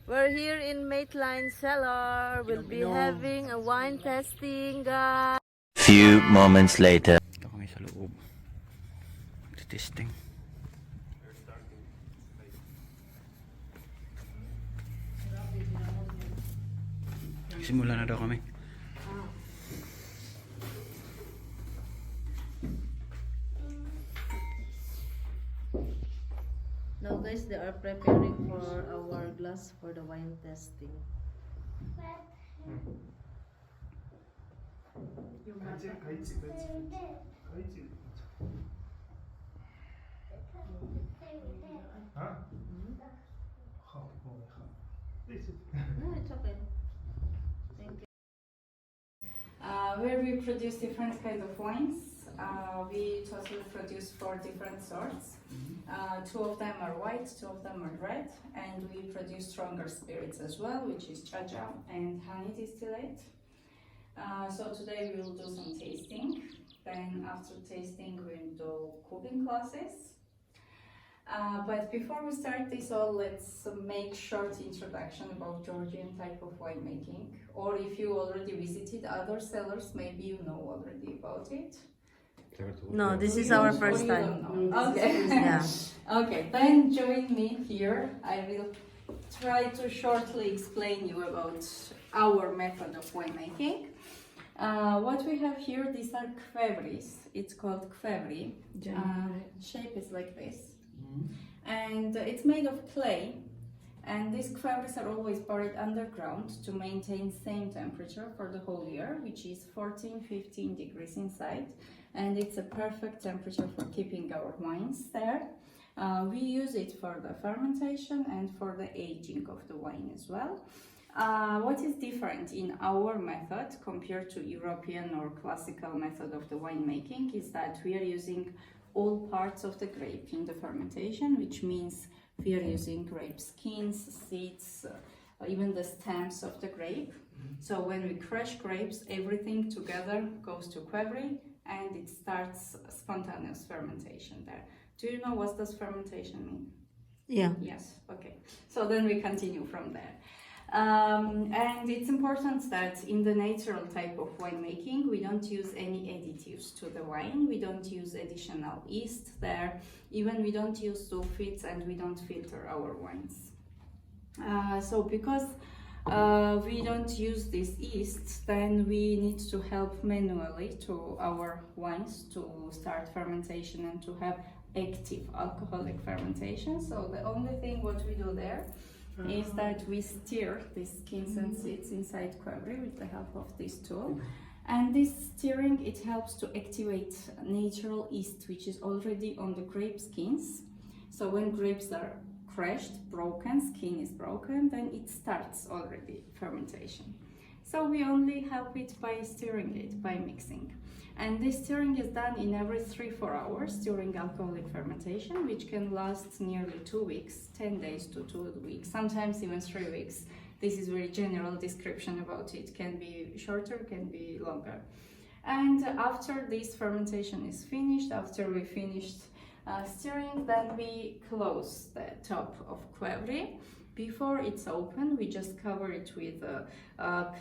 We're here in Maitline Cellar. We'll be having a wine tasting, guys. Few moments later. Ito kami sa loob. Testing. Simula na daw kami. Now guys, they are preparing for our glass for the wine testing. No, it's okay. Thank you. Where we produce different kind of wines. We totally produce 4 different sorts. 2 of them are white, 2 of them are red, and we produce stronger spirits as well, which is Georgian and honey distillate. So today we will do some tasting. Then after tasting we will do cooking classes. But before we start this all, let's make short introduction about Georgian type of winemaking. Or if you already visited other cellars, maybe you know already about it. No, this is our first time. Okay. Yeah. Okay, then join me here. I will try to shortly explain you about our method of winemaking. What we have here, these are Qvevris. It's called Qvevri. Shape is like this. And it's made of clay. And these Qvevris are always buried underground to maintain same temperature for the whole year, which is 14-15 degrees inside. And it's a perfect temperature for keeping our wines there. We use it for the fermentation and for the aging of the wine as well. What is different in our method compared to European or classical method of the winemaking is that we are using all parts of the grape in the fermentation, which means we are using grape skins, seeds, even the stems of the grape. So when we crush grapes, everything together goes to Qvevri and it starts spontaneous fermentation there. Do you know what does fermentation mean? Yeah. Yes, okay. So then we continue from there. And it's important that in the natural type of winemaking, we don't use any additives to the wine. We don't use additional yeast there. Even we don't use sulfites and we don't filter our wines. So because we don't use this yeast, then we need to help manually to our wines to start fermentation and to have active alcoholic fermentation. So the only thing what we do there is that we stir these skins and seeds inside Qvevri with the help of this tool. And this stirring, it helps to activate natural yeast, which is already on the grape skins. So when grapes are crushed, broken, skin is broken, then it starts already fermentation. So we only help it by stirring it, by mixing. And this stirring is done in every 3-4 hours during alcoholic fermentation, which can last nearly 2 weeks, 10 days to 2 weeks, sometimes even 3 weeks. This is very general description about it. Can be shorter, can be longer. And after this fermentation is finished, after we finished stirring, then we close the top of Qvevri. Before it's open, we just cover it with a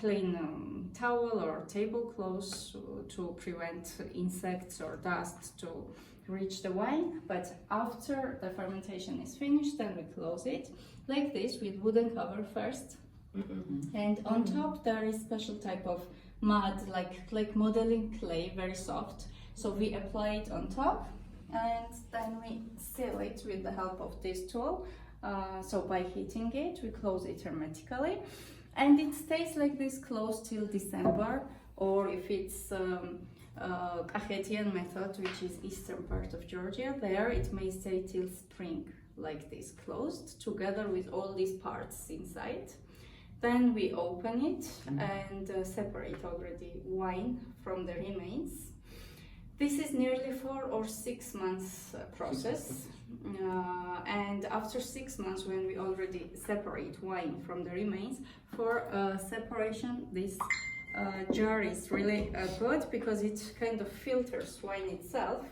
clean towel or tablecloth to prevent insects or dust to reach the wine. But after the fermentation is finished, then we close it like this with wooden cover first. And on top there is special type of mud, like modeling clay, very soft. So we apply it on top and then we seal it with the help of this tool. So by heating it, we close it hermetically, and it stays like this closed till December, or if it's Kahetian method, which is eastern part of Georgia, there it may stay till spring like this closed together with all these parts inside. Then we open it and separate already wine from the remains. This is nearly 4 or 6 months process. And after 6 months, when we already separate wine from the remains, for separation, this jar is really good because it kind of filters wine itself.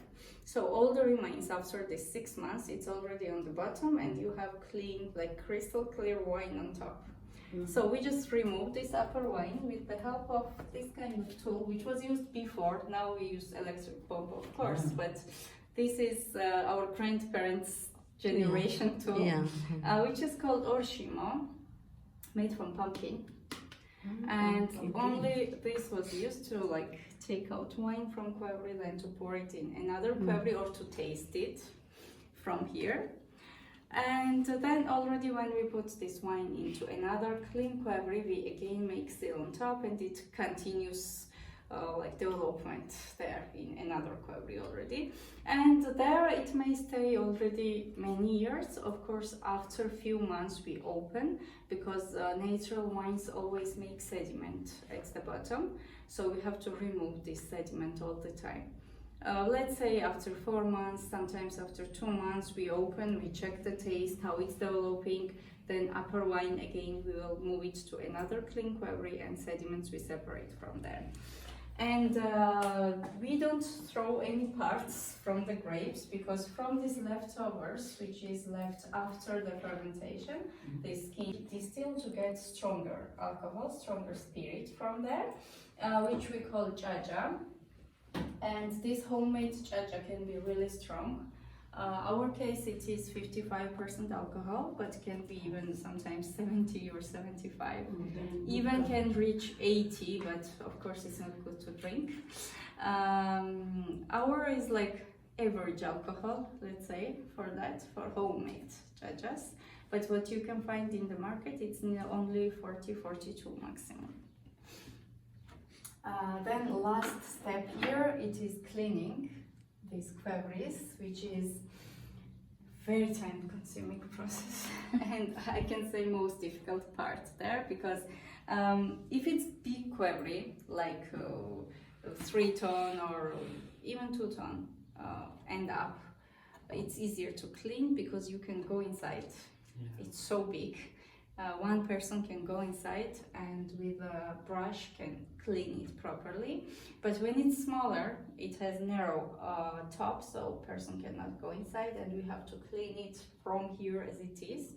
So all the remains after the 6 months, it's already on the bottom, and you have clean, like crystal clear wine on top. So we just remove this upper wine with the help of this kind of tool, which was used before. Now we use electric pump, of course, but this is our grandparents' generation tool, which is called orshimo, made from pumpkin. And only this was used to like take out wine from Qvevri, then to pour it in another Qvevri or to taste it from here. And then already when we put this wine into another clean Qvevri, we again make seal on top, and it continues like development there in another Qvevri already. And there it may stay already many years. Of course, after few months we open, because natural wines always make sediment at the bottom. So we have to remove this sediment all the time. Let's say after 4 months, sometimes after 2 months, we open, we check the taste, how it's developing, then upper wine again, we will move it to another clean Qvevri, and sediments we separate from there. And we don't throw any parts from the grapes, because from these leftovers, which is left after the fermentation, this can distill to get stronger alcohol, stronger spirit from there, which we call jaja. And this homemade jaja can be really strong. Our case, it is 55% alcohol, but can be even sometimes 70 or 75. Even can reach 80, but of course it's not good to drink. Our is like average alcohol, let's say, for that, for homemade jajas. But what you can find in the market, it's only 40, 42 maximum. Then last step here, it is cleaning these Qvevris, which is very time-consuming process, and I can say most difficult part there, because if it's big Qvevri, like 3 ton or even 2 ton and up, it's easier to clean because you can go inside. It's so big. One person can go inside and with a brush can clean it properly. But when it's smaller, it has narrow top, so person cannot go inside, and we have to clean it from here as it is.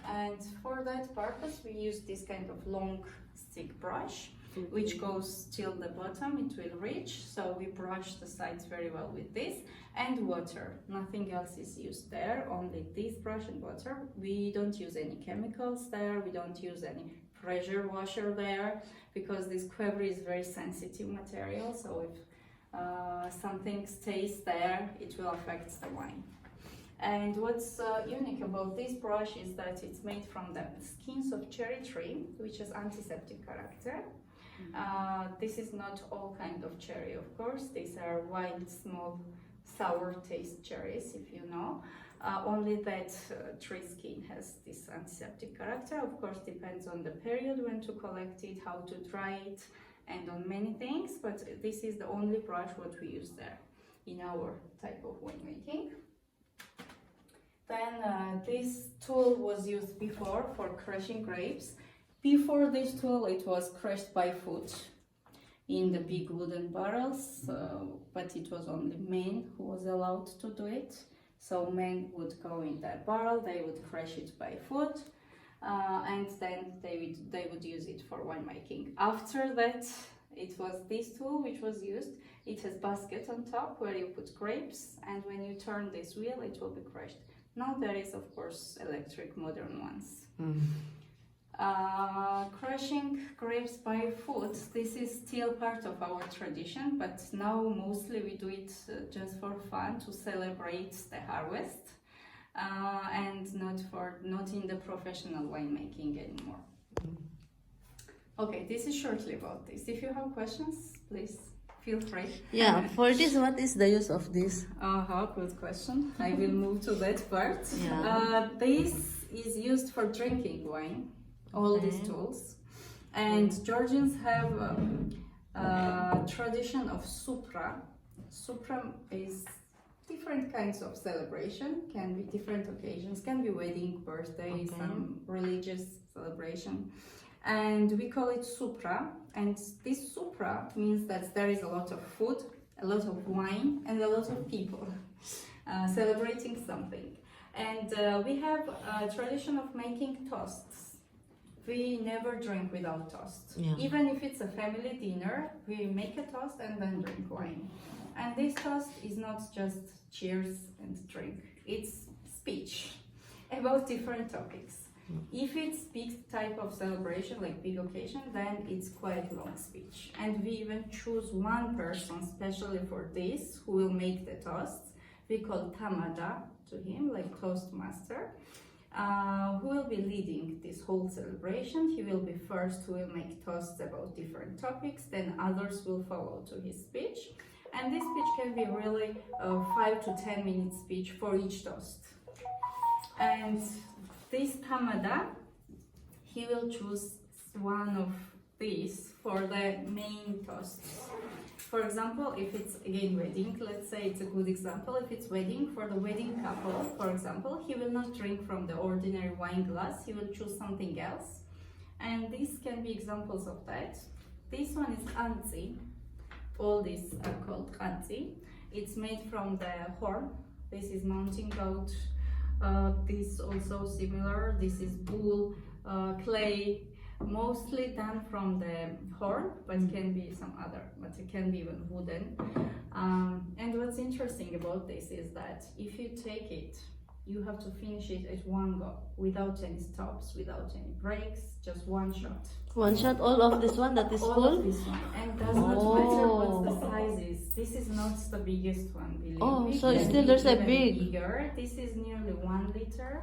And for that purpose, we use this kind of long stick brush, which goes till the bottom, it will reach. So we brush the sides very well with this, and water. Nothing else is used there, only this brush and water. We don't use any chemicals there, we don't use any pressure washer there, because this Qvevri is very sensitive material, so if something stays there, it will affect the wine. And what's unique about this brush is that it's made from the skins of cherry tree, which has antiseptic character. This is not all kind of cherry, of course. These are wild, small, sour taste cherries, if you know. Only that tree skin has this antiseptic character. Of course, depends on the period when to collect it, how to dry it, and on many things. But this is the only brush what we use there in our type of winemaking. Then this tool was used before for crushing grapes. Before this tool, it was crushed by foot in the big wooden barrels, but it was only men who was allowed to do it. So men would go in that barrel, they would crush it by foot, and then they would use it for winemaking. After that, it was this tool which was used. It has basket on top where you put grapes, and when you turn this wheel, it will be crushed. Now there is, of course, electric modern ones. Crushing grapes by foot, this is still part of our tradition, but now mostly we do it just for fun, to celebrate the harvest, and not in the professional winemaking anymore. Okay, this is shortly about this. If you have questions, please feel free. Yeah, for this, what is the use of this? Good question. I will move to that part. Yeah. This is used for drinking wine. All these tools, and Georgians have a tradition of supra. Supra is different kinds of celebration, can be different occasions, can be wedding, birthday, some religious celebration, and we call it supra. And this supra means that there is a lot of food a lot of wine, and a lot of people celebrating something. And we have a tradition of making toasts. We never drink without toast. Yeah. Even if it's a family dinner, we make a toast and then drink wine. And this toast is not just cheers and drink, it's speech about different topics. If it's big type of celebration, like big occasion, then it's quite long speech. And we even choose one person specially for this who will make the toasts. We call tamada to him, like toastmaster, who will be leading this whole celebration. He will be first who will make toasts about different topics, then others will follow to his speech. And this speech can be really a 5 to 10 minute speech for each toast. And this tamada, he will choose one of these for the main toasts. For example, if it's again wedding, let's say it's a good example. If it's wedding, for the wedding couple, for example, he will not drink from the ordinary wine glass, he will choose something else. And these can be examples of that. This one is antzi. All these are called antzi. It's made from the horn. This is mountain goat. This also similar. This is bull, clay. Mostly done from the horn, but it can be some other, but it can be even wooden. And what's interesting about this is that if you take it, you have to finish it at one go, without any stops, without any breaks, just one shot. One shot, all of this one that is All full? of this one, and does not matter what the size is. This is not the biggest one, believe me. So It can still be there's a even big. bigger. This is nearly 1 liter.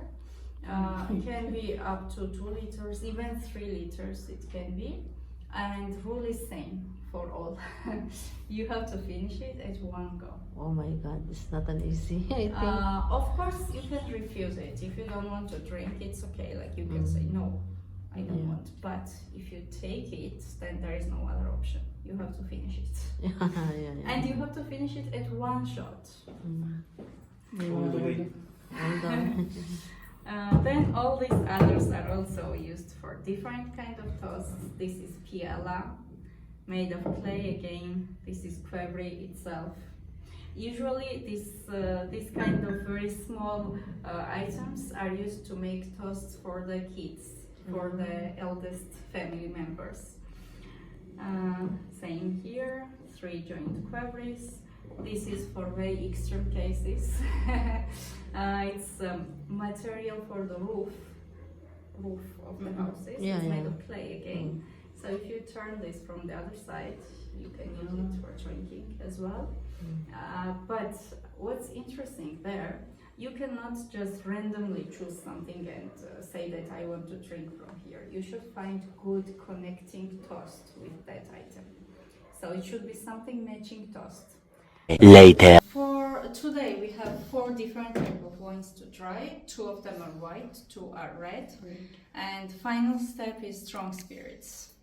It can be up to 2 liters, even 3 liters it can be. And rule is same for all. You have to finish it at one go. Oh my god, it's not an easy, I think. Of course, you can refuse it. If you don't want to drink, it's okay. Like you can say, no, I don't want. But if you take it, then there is no other option. You have to finish it. Yeah. And you have to finish it at one shot. All the way. All done. Then all these others are also used for different kind of toasts. This is piala, made of clay again. This is Qvevri itself. Usually this kind of very small items are used to make toasts for the kids, for the eldest family members. Same here, 3 joint Qvevris. This is for very extreme cases. It's material for the roof of the houses. It's made of clay again. So if you turn this from the other side, you can use it for drinking as well. But what's interesting there, you cannot just randomly choose something and say that I want to drink from here. You should find good connecting toast with that item. So it should be something matching toast. Later. For today we have 4 different types of wines to try. 2 of them are white, 2 are red. And final step is strong spirits.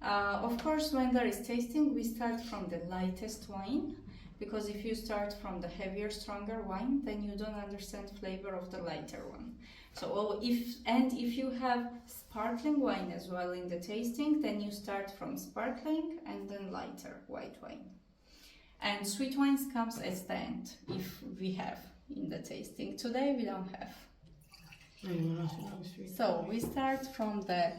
Of course, when there is tasting, we start from the lightest wine, because if you start from the heavier, stronger wine, then you don't understand flavor of the lighter one. So if you have sparkling wine as well in the tasting, then you start from sparkling and then lighter white wine. And sweet wines comes as the end, if we have in the tasting. Today we don't have. So we start from the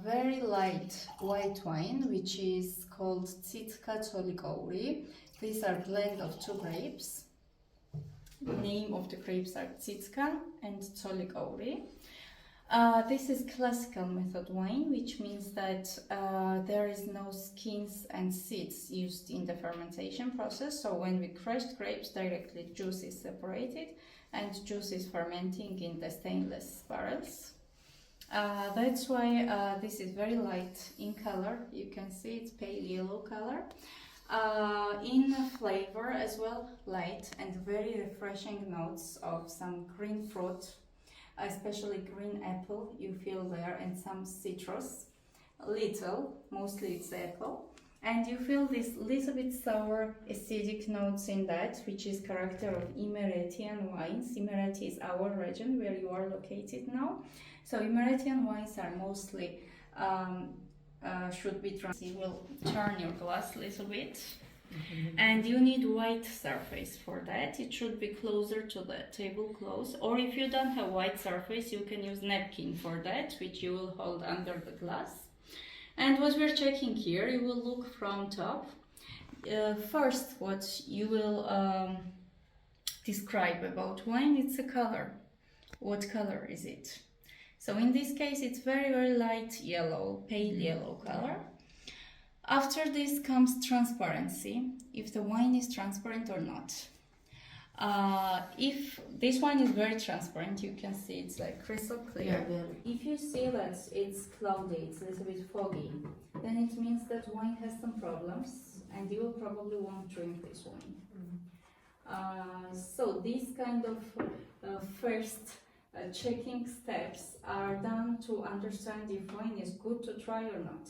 very light white wine, which is called Qvevri. These are blend of 2 grapes. The name of the grapes are Tsitska and Qvevri. This is classical method wine, which means that there is no skins and seeds used in the fermentation process. So when we crush grapes directly, juice is separated and juice is fermenting in the stainless barrels. That's why this is very light in color. You can see it's pale yellow color. In flavor as well, light and very refreshing notes of some green fruit, especially green apple you feel there, and some citrus, little, mostly it's apple. And you feel this little bit sour acidic notes in that, which is character of Imeretian wines. Imereti is our region where you are located now. So Imeretian wines are mostly should be drunk. You will turn your glass a little bit And you need white surface for that. It should be closer to the tablecloth, or if you don't have white surface, you can use napkin for that, which you will hold under the glass. And what we're checking here, you will look from top. First, what you will describe about wine, it's a color. What color is it? So in this case, it's very, very light yellow, pale yellow color. After this comes transparency, if the wine is transparent or not. If this one is very transparent, you can see it's like crystal clear. Yeah. If you see that it's cloudy, it's a little bit foggy, then it means that wine has some problems and you will probably won't drink this wine. So these kind of first checking steps are done to understand if wine is good to try or not.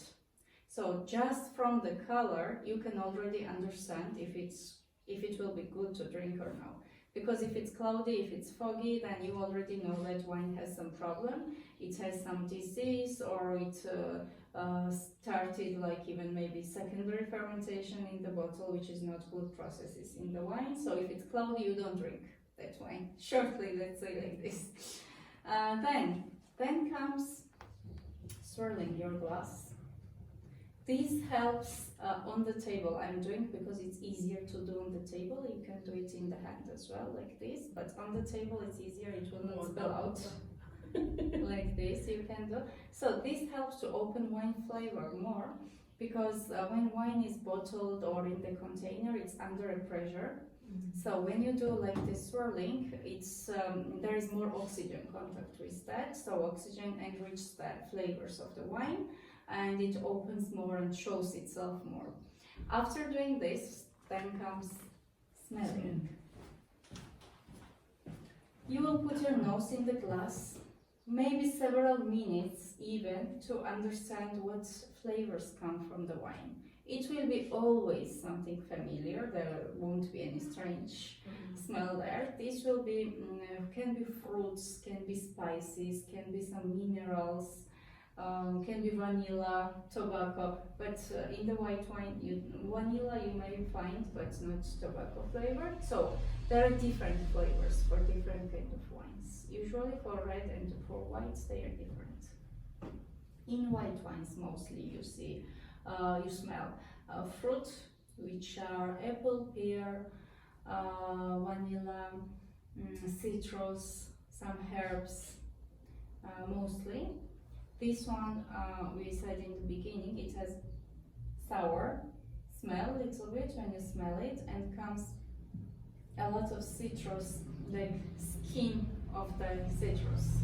So just from the color, you can already understand if it will be good to drink or no. Because if it's cloudy, if it's foggy, then you already know that wine has some problem. It has some disease, or it started like even maybe secondary fermentation in the bottle, which is not good processes in the wine. So if it's cloudy, you don't drink that wine. Shortly, let's say like this. Then comes swirling your glass. This helps on the table. I'm doing because it's easier to do on the table. You can do it in the hand as well, like this. But on the table, it's easier. It will not spill out like this. You can do. So this helps to open wine flavor more, because when wine is bottled or in the container, it's under a pressure. So when you do like this swirling, it's there is more oxygen contact with that. So oxygen enriches the flavors of the wine, and it opens more and shows itself more. After doing this, then comes smelling. You will put your nose in the glass, maybe several minutes even, to understand what flavors come from the wine. It will be always something familiar, there won't be any strange smell there. This will be, can be fruits, can be spices, can be some minerals, can be vanilla, tobacco, but in the white wine, vanilla you may find, but not tobacco flavor. So there are different flavors for different kind of wines. Usually for red and for whites, they are different. In white wines mostly you see, you smell fruit, which are apple, pear, vanilla, citrus, some herbs, mostly. This one, we said in the beginning, it has sour smell a little bit when you smell it, and comes a lot of citrus, like skin of the citrus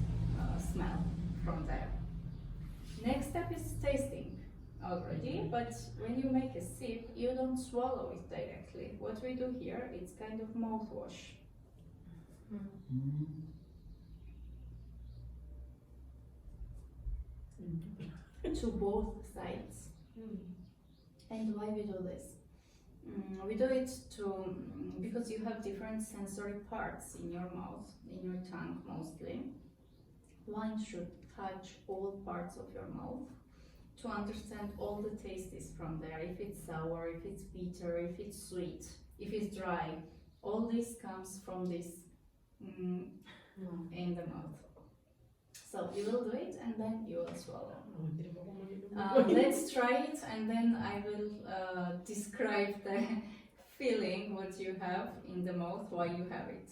smell from there. Next step is tasting already, but when you make a sip, you don't swallow it directly. What we do here, it's kind of mouthwash. To both sides. And why we do this? We do it because you have different sensory parts in your mouth, in your tongue mostly. Wine should touch all parts of your mouth to understand all the tastes from there. If it's sour, if it's bitter, if it's sweet, if it's dry, all this comes from this in the mouth. So you will do it and then you will swallow. Let's try it, and then I will describe the feeling what you have in the mouth while you have it.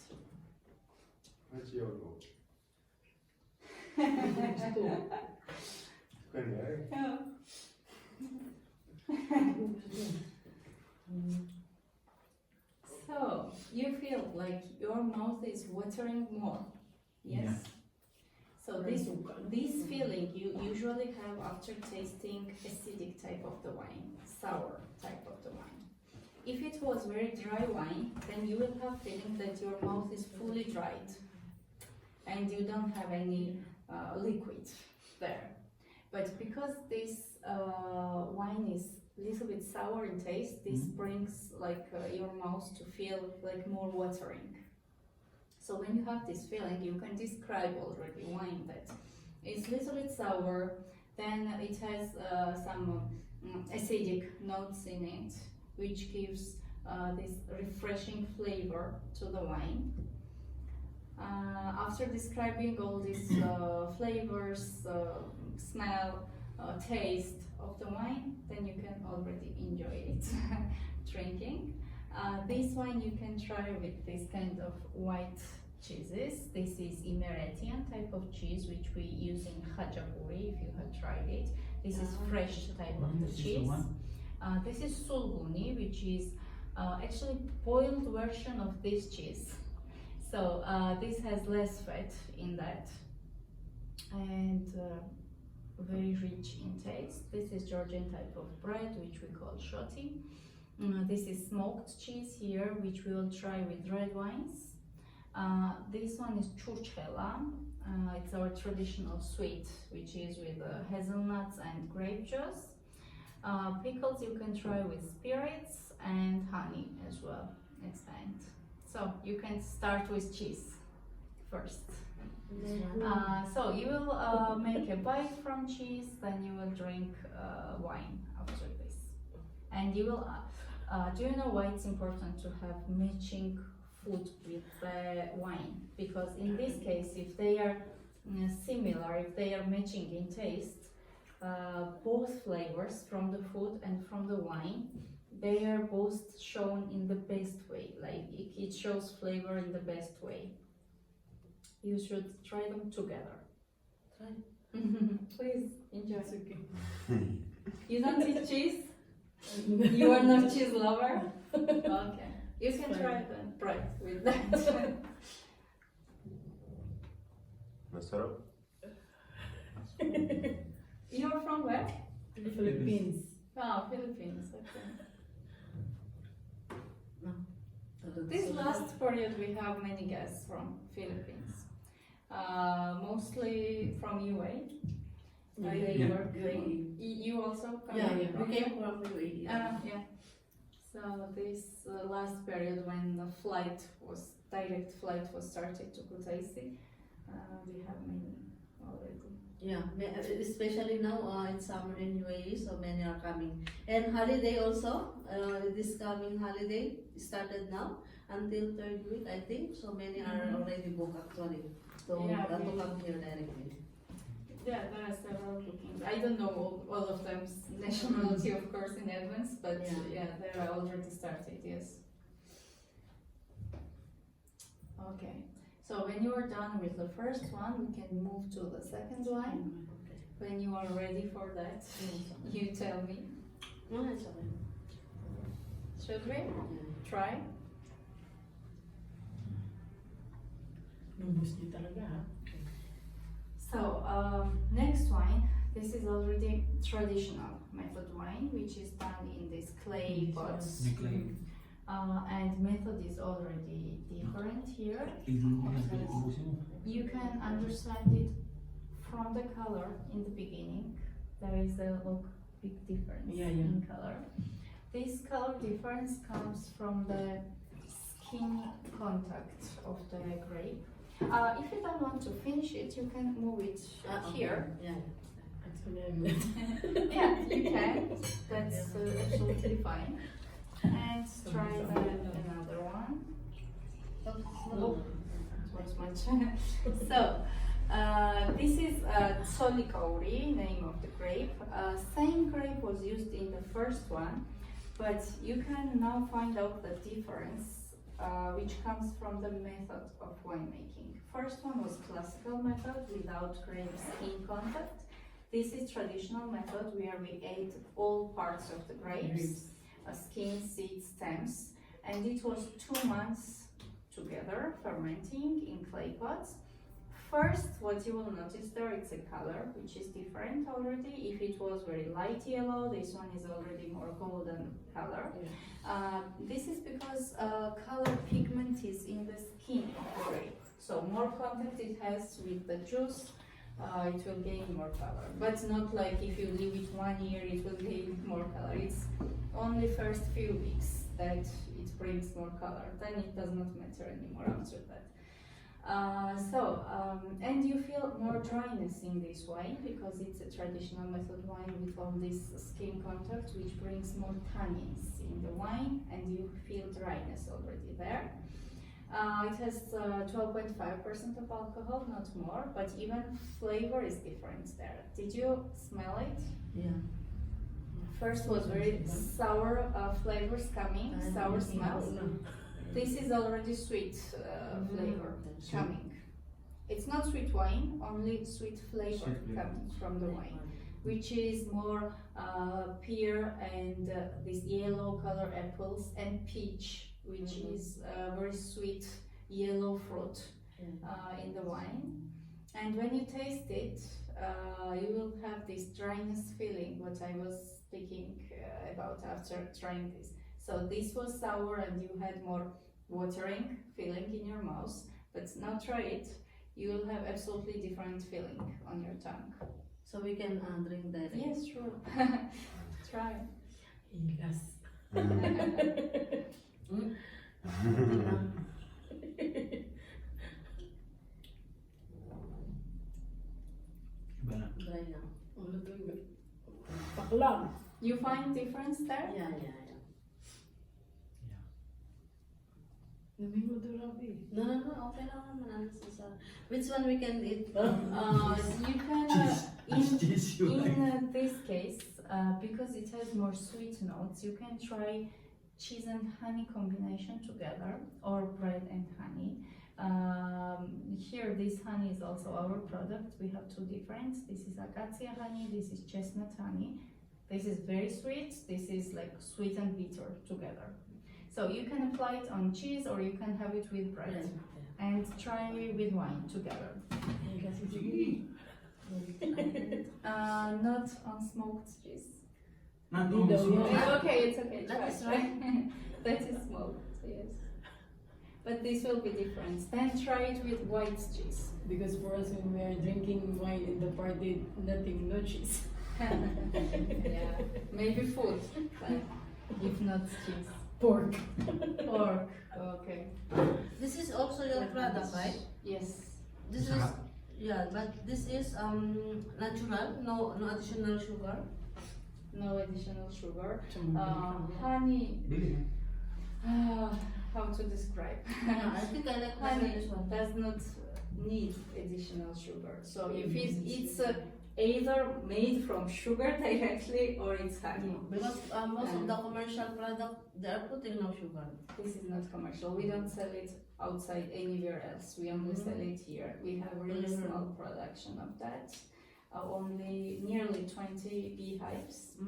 So you feel like your mouth is watering more, yes? Yeah. So this feeling you usually have after tasting acidic type of the wine, sour type of the wine. If it was very dry wine, then you will have feeling that your mouth is fully dried and you don't have any liquid there. But because this wine is a little bit sour in taste, this brings like your mouth to feel like more watering. So when you have this feeling, you can describe already wine that it's a little bit sour, then it has some acidic notes in it, which gives this refreshing flavor to the wine. After describing all these flavors, smell, taste of the wine, then you can already enjoy it drinking. This wine you can try with this kind of white cheeses. This is Imereti type of cheese, which we use in khachapuri, if you have tried it. This is fresh type of the cheese. This is sulguni, which is actually boiled version of this cheese. So this has less fat in that, and very rich in taste. This is Georgian type of bread, which we call shoti. This is smoked cheese here, which we will try with red wines. This one is churchela. It's our traditional sweet, which is with hazelnuts and grape juice. Pickles you can try with spirits and honey as well. It's fine. So you can start with cheese first. So you will make a bite from cheese, then you will drink wine after this. And you will, do you know why it's important to have matching food with the wine? Because in this case, if they are similar, if they are matching in taste, both flavors from the food and from the wine, they are both shown in the best way, like it shows flavor in the best way. You should try them together. Try. Please enjoy. It's okay. You don't eat cheese? You are not cheese lover? Okay. You can try the bread with that. Masarap? You're from where? Philippines. Oh, Philippines. Okay. No. This last period we have many guests from Philippines, mostly from UA. They work. You also come? Yeah, from? we came from UAE. Yeah. So this last period when the direct flight was started to Kutaisi, we have many already. Yeah, especially now in summer in UAE, so many are coming. And holiday also, this coming holiday started now until third week, I think. So many are already booked actually. So to come here directly. Yeah, there are several bookings. I don't know all of them's nationality, of course, in advance, but yeah, they are already started. Yes. Okay. So when you are done with the first one, we can move to the second wine. When you are ready for that, you tell me. No, it's okay. Should we try? So next wine, this is already traditional method wine, which is done in these clay pots. And method is already different here. You can understand it from the color in the beginning. There is a big difference in color. This color difference comes from the skin contact of the grape. If you don't want to finish it, you can move it here. Yeah. Yeah, you can. That's absolutely fine. And try another one. Oh, it was much. So, this is Tskoltubo, name of the grape. Same grape was used in the first one, but you can now find out the difference, which comes from the method of winemaking. First one was classical method without grape skin contact. This is traditional method where we ate all parts of the grapes. Skin, seeds, stems, and it was 2 months together fermenting in clay pots. First, what you will notice there, it's a color which is different already. If it was very light yellow, this one is already more golden color. This is because color pigment is in the skin of the grape. So more contact it has with the juice, it will gain more color. But not like if you leave it 1 year, it will gain more color. It's only first few weeks that it brings more color. Then it does not matter anymore after that. And you feel more dryness in this wine because it's a traditional method wine with all this skin contact, which brings more tannins in the wine, and you feel dryness already there. It has 12.5% of alcohol, not more, but even flavor is different there. Did you smell it? Yeah. First was very sour flavors coming, sour smells. This is already sweet flavor coming. It's not sweet wine, only sweet flavor coming from the wine, which is more pear and this yellow color apples and peach, which is very sweet yellow fruit in the wine. And when you taste it, you will have this dryness feeling, what I was speaking about after trying this. So this was sour and you had more watering feeling in your mouth, but now try it. You will have absolutely different feeling on your tongue. So we can drink that. Yes, sure. Try. Yes. Dry now. Paklan. You find difference there? Yeah. Namingo do Rabi. No, okay naman. Which one we can eat? You can in this case, because it has more sweet notes, you can try cheese and honey combination together, or bread and honey. Here, this honey is also our product. We have two different. This is acacia honey. This is chestnut honey. This is very sweet. This is like sweet and bitter together. So you can apply it on cheese, or you can have it with bread, and try with wine together. Not on smoked cheese. Okay, it's okay. That Try. is right. That is smoked, yes. But this will be different. Then try it with white cheese. Because for us, when we are drinking wine in the party, nothing, no cheese. Yeah, maybe food, but if not cheese. Pork. Pork, okay. This is also your product, right? Yes. This is but this is natural, no additional sugar. No additional sugar. Honey. How to describe? I think I like Honey this one. does not need additional sugar. So if it's either made from sugar directly or it's honey. Because most of the commercial product, they are putting no sugar. This is not commercial. We don't sell it outside anywhere else. We only sell it here. We have really small production of that. Only nearly 20 beehives.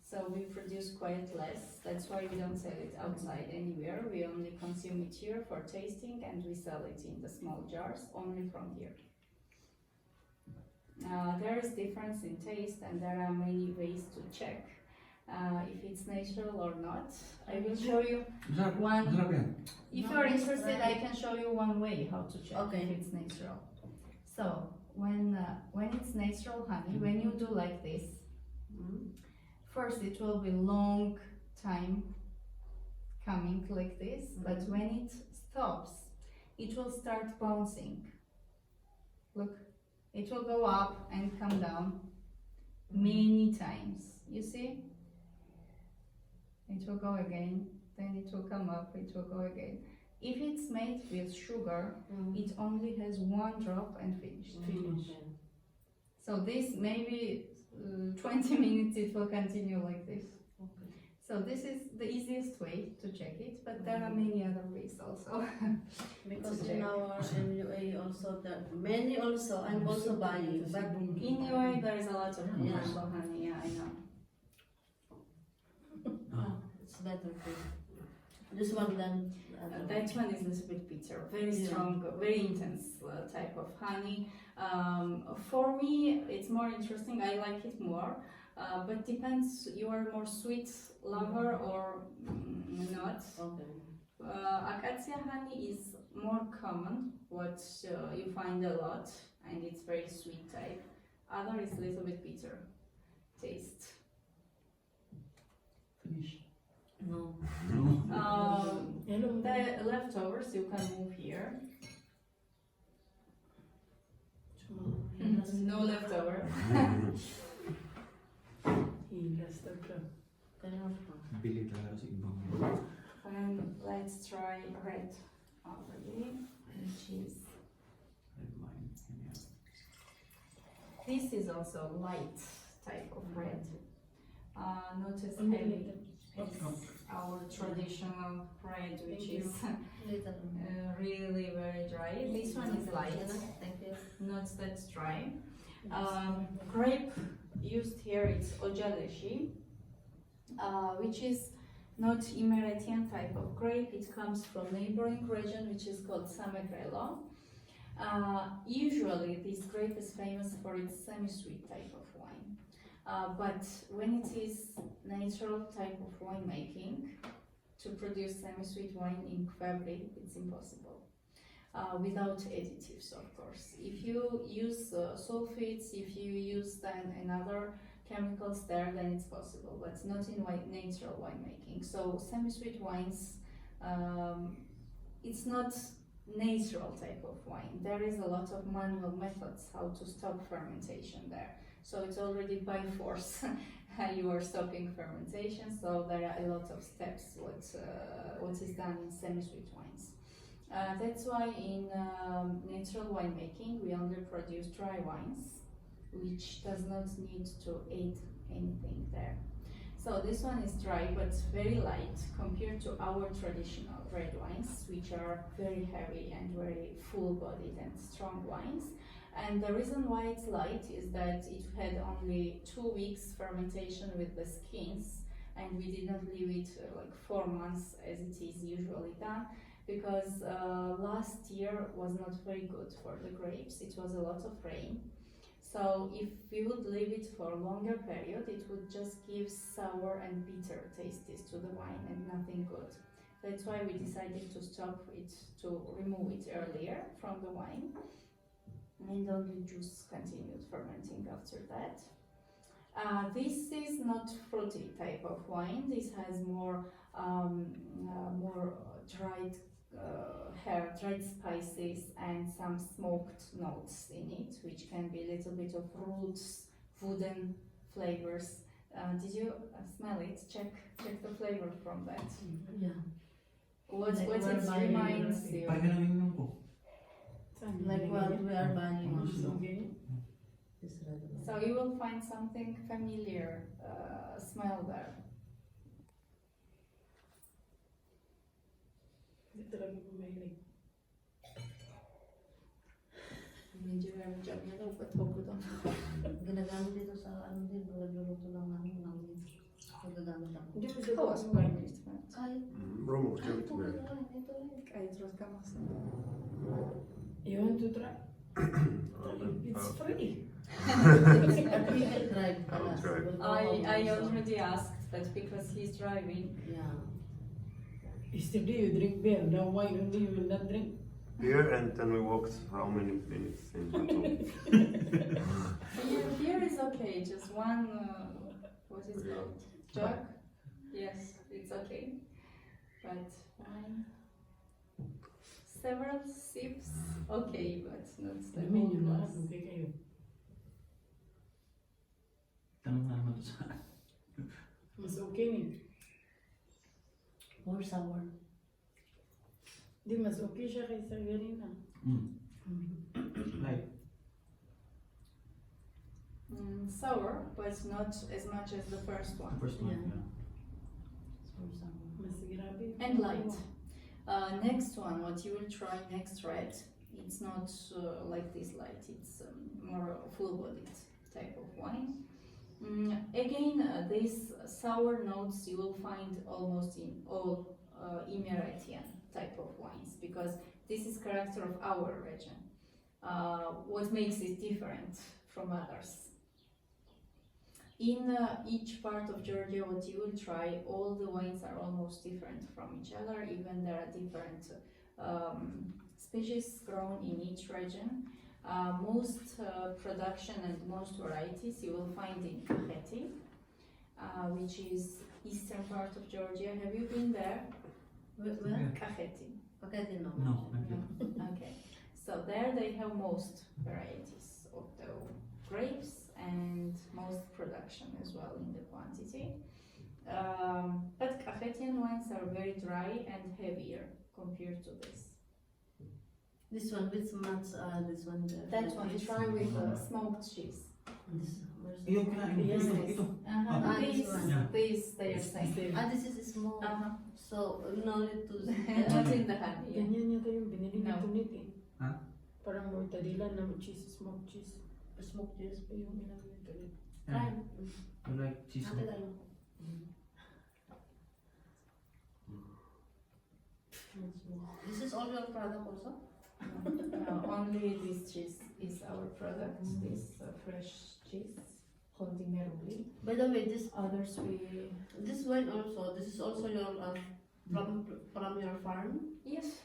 So we produce quite less. That's why we don't sell it outside anywhere. We only consume it here for tasting, and we sell it in the small jars only from here. There is difference in taste, and there are many ways to check if it's natural or not. I will show you one. If you are interested, I can show you one way how to check if it's natural. So when it's natural honey, when you do like this, first it will be long time coming like this, but when it stops, it will start bouncing. Look. It will go up and come down many times. You see? It will go again, then it will come up, it will go again. If it's made with sugar, it only has one drop and finish. So this maybe 20 minutes it will continue like this. So this is the easiest way to check it, but there are many other ways also. Because in our NUA also, many also, I'm also buying. But in UAE there is a lot of commercial honey, yeah, I know. It's better too. This one then. That one is a little bit bitter, very strong, very intense type of honey. For me, it's more interesting. I like it more, but depends. You are more sweet lover or not. Okay. Acacia honey is more common, what you find a lot, and it's very sweet type. Other is a little bit bitter taste. Finish. No. The leftovers you can move here. No leftover. Hilas talaga. Kaya Bili talaga sa ibang And let's try red already, which is red wine. Yeah. this is also light type of red. Not as Only heavy little. as our traditional red, which Thank you. is little. really very dry. This one is light, Thank you. not that dry. Grape used here is Ojaleshi, which is not Imeretian type of grape. It comes from neighboring region, which is called Samegrelo. Usually, this grape is famous for its semi-sweet type of wine. But when it is natural type of winemaking, to produce semi-sweet wine in Qvevri, it's impossible. Without additives, of course. If you use sulfates, if you use then another chemicals there, then it's possible, but not in natural winemaking. So semi-sweet wines, it's not natural type of wine. There is a lot of manual methods how to stop fermentation there. So it's already by force you are stopping fermentation. So there are a lot of steps what is done in semi-sweet wines. That's why in natural winemaking we only produce dry wines, which does not need to add anything there. So this one is dry but very light compared to our traditional red wines, which are very heavy and very full-bodied and strong wines. And the reason why it's light is that it had only 2 weeks fermentation with the skins, and we did not leave it like 4 months as it is usually done, because last year was not very good for the grapes. It was a lot of rain. So if we would leave it for a longer period, it would just give sour and bitter tastes to the wine and nothing good. That's why we decided to stop it, to remove it earlier from the wine. And only juice continued fermenting after that. This is not fruity type of wine. This has more dried dried spices and some smoked notes in it, which can be a little bit of roots, wooden flavors. Did you smell it? Check the flavor from that. Yeah. What Like it we're buying reminds you? Pag namin ko. Like what we are buying also. Okay. This red wine. So you will find something familiar smell there. Hindi talaga ko mahilig. Medyo very job na daw, but huwag ko daw. Ginagamit dito sa ano din, nagluluto ng ano, ng magagamit ako. Hindi mo Oh, sa spanish. Kahit, Romo, kahit po ito rin. Kahit rozkamasa. You want to try? It's free. He will drive pala. I'll drive. We'll go home I also. already asked, but because he's driving. Yeah. Yesterday you drink beer, now wine only you will not drink. Here and then we walked how many minutes in Banoja? Here is okay, just one, what is it called? Jug? Yes, it's okay. But wine, several sips, okay, but not the I mean, whole you know, glass. okay kayo. Tanong naman to sa Mas okay ni. More sour. Di mas okay siya kaysa ganina. Like, Sour, but not as much as the first the one. first one, Yeah. yeah. More sour. Mas grabe. And light. Next one, what you will try next red, it's not like this light, it's more full-bodied type of wine. Again, these sour notes you will find almost in all Imeretian type of wines, because this is character of our region. What makes it different from others? In each part of Georgia, what you will try, all the wines are almost different from each other, even there are different species grown in each region. Most production and most varieties you will find in Qvevri, which is eastern part of Georgia. Have you been there? Where? Qvevri. Pagkati no. No, Okay. So there they have most varieties of the grapes and most production as well in the quantity. But Kakhetian wines are very dry and heavier compared to this. This one, which months this one? That one, try with smoked cheese. This, where's the- Yung kinain mo, Yes, ito, yes. ito. Ah, This, this one. Yeah. this, they are saying. This is small. So, no need to... Not in the honey. Yeah. Ganyan yata yung binili ni No. Tunit eh. Ha? Parang mortadella na cheese, smoked cheese. Smoke cheese. Yung ginagawa ni Tunit. Try. You like cheese? Ate tayo. This is all your product also? Only this cheese is our product. This fresh cheese, Imereti. By the way, this Others we wine also, this is also your from your farm? yes.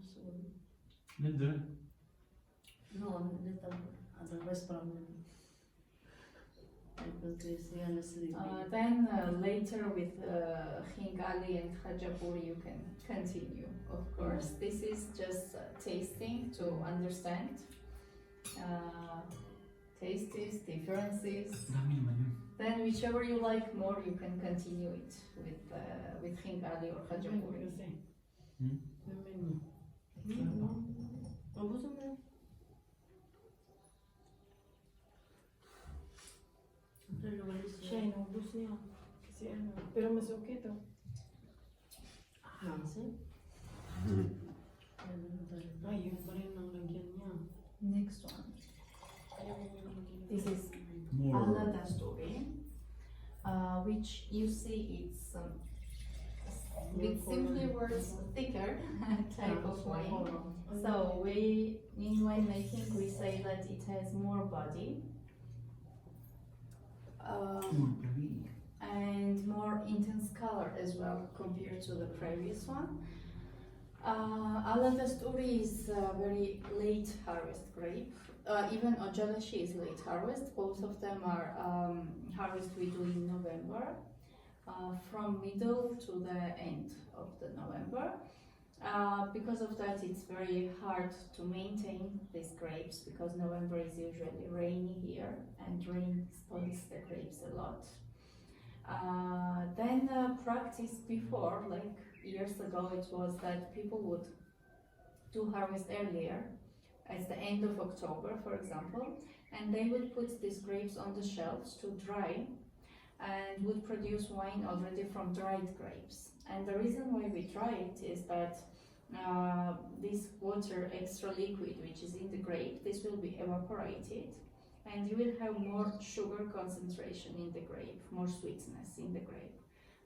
So, Ganda. no, little otherwise from I put this honestly. Then later with Hingali and Khajapuri you can continue, of course. This is just tasting to understand tastes, differences. Dami naman yun. Then whichever you like more, you can continue it with Hingali or Khajapuri. Kasi. Hmm? Naman Ubusin mo yun. siya inubos niya. Kasi ano, pero mas okay to. Hansi? Ay, yun pa rin ang lagyan niya. Next one. This is More. Alada story, which you see it's with simply words thicker type of wine. So we in winemaking we say that it has more body and more intense color as well compared to the previous one. Alada story is a very late harvest grape. Even Ojalashi is late harvest. Both of them are harvest we do in November, from middle to the end of the November. Because of that, it's very hard to maintain these grapes because November is usually rainy here, and rain spoils the grapes a lot. Then practice before, like years ago, it was that people would do harvest earlier, at the end of October, for example, and they would put these grapes on the shelves to dry and would produce wine already from dried grapes. And the reason why we dry it is that this water, extra liquid which is in the grape, this will be evaporated and you will have more sugar concentration in the grape, more sweetness in the grape.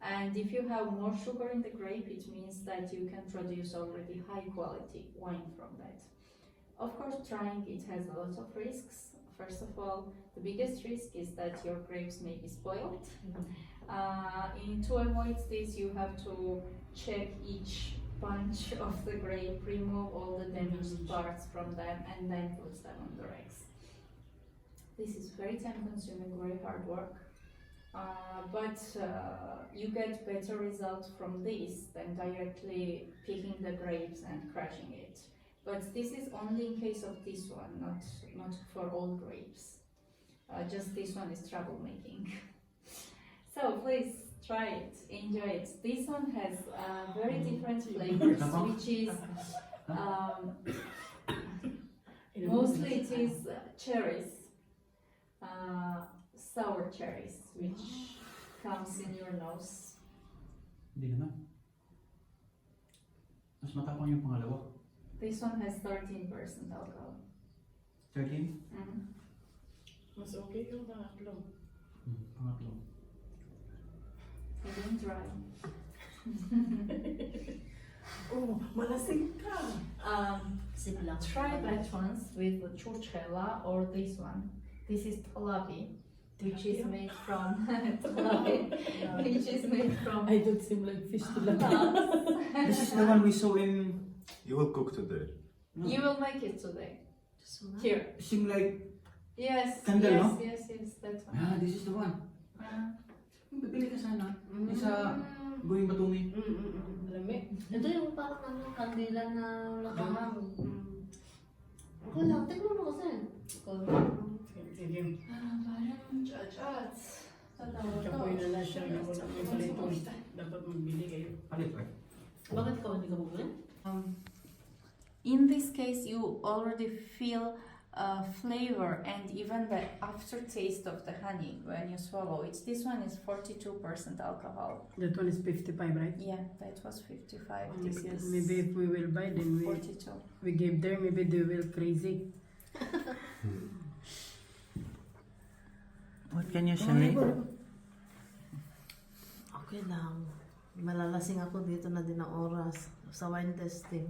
And if you have more sugar in the grape, it means that you can produce already high quality wine from that. Of course, trying it has a lot of risks. First of all, the biggest risk is that your grapes may be spoiled. To avoid this, you have to check each bunch of the grape, remove all the damaged parts from them, and then put them on the racks. This is very time-consuming, very hard work. But you get better results from this than directly picking the grapes and crushing it. But this is only in case of this one, not for all grapes. Just this one is troublemaking. So please try it, enjoy it. This one has very different flavors, which is mostly it is cherries, sour cherries, which comes in your nose. Hindi naman. Mas matapang yung pangalawa. This one has 13% alcohol. 13? Mas okay yung pangatlo. Pangatlo. You don't dry. Oh, malasing ka! Sip lang. Try that ones with the churchela or this one. This is talabi, which is made from which is made from I don't seem like fish to lang. This is the one we saw in... You will cook today. No. You will make it today. Here. Seem like... Yes, Candle, yes, no? yes, that one. Ah, this is the one. Bibili ka sana. Isa Going Batumi. Lamig. Ito yung parang kandila na lakahang. Okay lang, tignan mo kasi. Sige. Parang judge. Kapoy na lang siya na wala may palito. Dapat magbili kayo. Palit right? Bakit ka hindi ka bumili? In this case, you already feel flavor and even the aftertaste of the honey when you swallow it. This one is 42% alcohol. That one is 55, right? Yeah, that was 55. This is Maybe if we will buy, then 42. we give them, maybe they will crazy. What can you say? Okay lang. Malalasing ako dito na din ang oras sa wine testing.